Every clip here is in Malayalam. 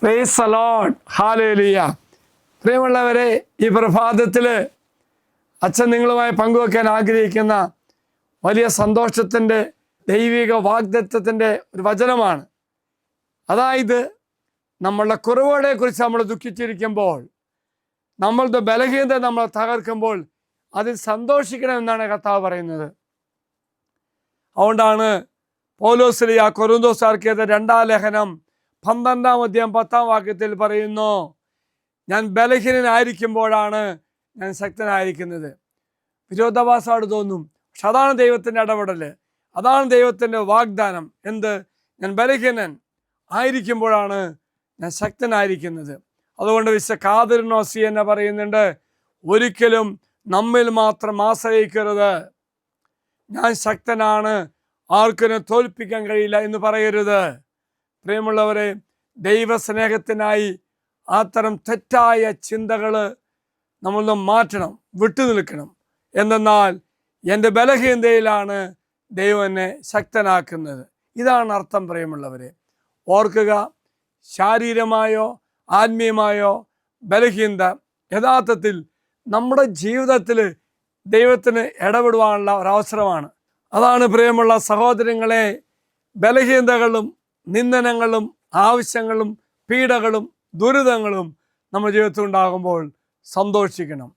Praise the Lord, hallelujah. പ്രിയമുള്ളവരെ, ഈ പ്രഭാതത്തിൽ അച്ഛൻ നിങ്ങളുമായി പങ്കുവെക്കാൻ ആഗ്രഹിക്കുന്ന വലിയ സന്തോഷത്തിൻ്റെ ദൈവിക വാഗ്ദത്തത്തിൻ്റെ ഒരു വചനമാണ്. അതായത്, നമ്മളുടെ കുറവുകളെക്കുറിച്ച് നമ്മൾ ദുഃഖിച്ചിരിക്കുമ്പോൾ, നമ്മളുടെ ബലഹീനത നമ്മൾ തകർക്കുമ്പോൾ അതിൽ സന്തോഷിക്കണമെന്നാണ് കർത്താവ് പറയുന്നത്. അതുകൊണ്ടാണ് പൗലോസ് കൊരിന്തോസ്യർക്ക് എഴുതിയ 2-ാം ലേഖനം 12-ാം അധ്യായം 10-ാം വാക്യത്തിൽ പറയുന്നു, ഞാൻ ബലഹീനനായിരിക്കുമ്പോഴാണ് ഞാൻ ശക്തനായിരിക്കുന്നത്. വിരോധാഭാസമായിട്ട് തോന്നും, പക്ഷെ അതാണ് ദൈവത്തിൻ്റെ ഇടപെടൽ, അതാണ് ദൈവത്തിൻ്റെ വാഗ്ദാനം. എന്ത്? ഞാൻ ബലഹീനൻ ആയിരിക്കുമ്പോഴാണ് ഞാൻ ശക്തനായിരിക്കുന്നത്. അതുകൊണ്ട് വിശുദ്ധ കാതറിനോസി എന്ന് പറയുന്നുണ്ട്, ഒരിക്കലും നമ്മിൽ മാത്രം ആശ്രയിക്കരുത്. ഞാൻ ശക്തനാണ്, ആർക്കിനെ തോൽപ്പിക്കാൻ കഴിയില്ല എന്ന് പറയരുത്. പ്രിയമുള്ളവരെ, ദൈവസ്നേഹത്തിനായി അത്തരം തെറ്റായ ചിന്തകൾ നമ്മൾ മാറ്റണം, വിട്ടുനിൽക്കണം. എന്തെന്നാൽ എൻ്റെ ബലഹീനതയിലാണ് ദൈവം എന്നെ ശക്തനാക്കുന്നത്. ഇതാണ് അർത്ഥം. പ്രിയമുള്ളവരെ, ഓർക്കുക, ശാരീരികമായോ ആത്മീയമായോ ബലഹീനത യഥാർത്ഥത്തിൽ നമ്മുടെ ജീവിതത്തിൽ ദൈവത്തിന് ഇടപെടുവാനുള്ള ഒരവസരമാണ്. അതാണ് പ്രിയമുള്ള സഹോദരങ്ങളെ, ബലഹീനതകളും നിന്ദനങ്ങളും ആവശ്യങ്ങളും പീഡകളും ദുരിതങ്ങളും നമ്മുടെ ജീവിതത്തിൽ ഉണ്ടാകുമ്പോൾ സന്തോഷിക്കണം,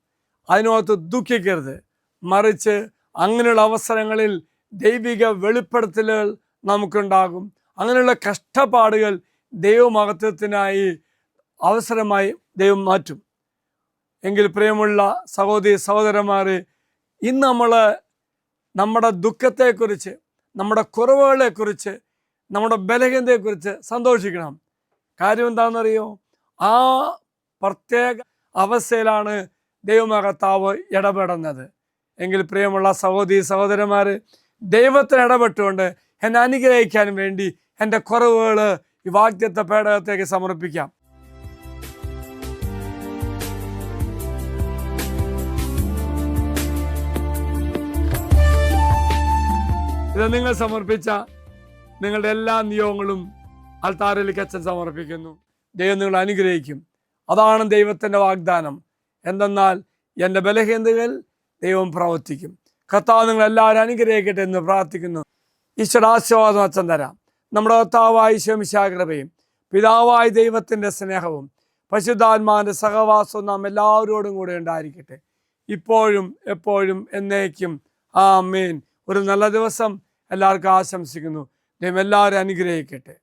അതിനകത്ത് ദുഃഖിക്കരുത്. മറിച്ച് അങ്ങനെയുള്ള അവസരങ്ങളിൽ ദൈവിക വെളിപ്പെടുത്തലുകൾ നമുക്കുണ്ടാകും. അങ്ങനെയുള്ള കഷ്ടപ്പാടുകൾ ദൈവമഹത്വത്തിനായി അവസരമായി ദൈവം മാറ്റും. എങ്കിൽ പ്രിയമുള്ള സഹോദരി സഹോദരന്മാരെ, ഇന്ന് നമ്മൾ നമ്മുടെ ദുഃഖത്തെക്കുറിച്ച്, നമ്മുടെ കുറവുകളെക്കുറിച്ച്, നമ്മുടെ ബലഹീനതയെക്കുറിച്ച് സന്തോഷിക്കണം. കാര്യം എന്താണെന്നറിയോ? ആ പ്രത്യേക അവസ്ഥയിലാണ് ദൈവമകർത്താവ് ഇടപെടുന്നത്. എങ്കിൽ പ്രിയമുള്ള സഹോദരി സഹോദരന്മാർ, ദൈവത്തിന് ഇടപെട്ടുകൊണ്ട് എന്നെ അനുഗ്രഹിക്കാൻ വേണ്ടി എൻ്റെ കുറവുകൾ ഈ വാഗ്ദത്ത പേടകത്തേക്ക് സമർപ്പിക്കാം. ഇത് നിങ്ങൾ സമർപ്പിച്ച നിങ്ങളുടെ എല്ലാ നിയോഗങ്ങളും അൾത്താരയിലേക്ക് അച്ഛൻ സമർപ്പിക്കുന്നു. ദൈവം നിങ്ങളെ അനുഗ്രഹിക്കും. അതാണ് ദൈവത്തിൻ്റെ വാഗ്ദാനം. എന്തെന്നാൽ എൻ്റെ ബലഹീനതകൾ ദൈവം പ്രവർത്തിക്കും. കർത്താവ് നിങ്ങളെല്ലാവരും അനുഗ്രഹിക്കട്ടെ എന്ന് പ്രാർത്ഥിക്കുന്നു. ഈശ്വരാശീർവാദം അച്ഛൻ തരാം. നമ്മുടെ കർത്താവായ ഈശോ മിശിഹായുടെ കൃപയും പിതാവായ ദൈവത്തിൻ്റെ സ്നേഹവും പരിശുദ്ധാത്മാവിൻ്റെ സഹവാസവും നാം എല്ലാവരോടും കൂടെ ഉണ്ടായിരിക്കട്ടെ, ഇപ്പോഴും എപ്പോഴും എന്നേക്കും. ആമേൻ. ഒരു നല്ല ദിവസം എല്ലാവർക്കും ആശംസിക്കുന്നു. ദൈവം എല്ലാവരും അനുഗ്രഹിക്കട്ടെ.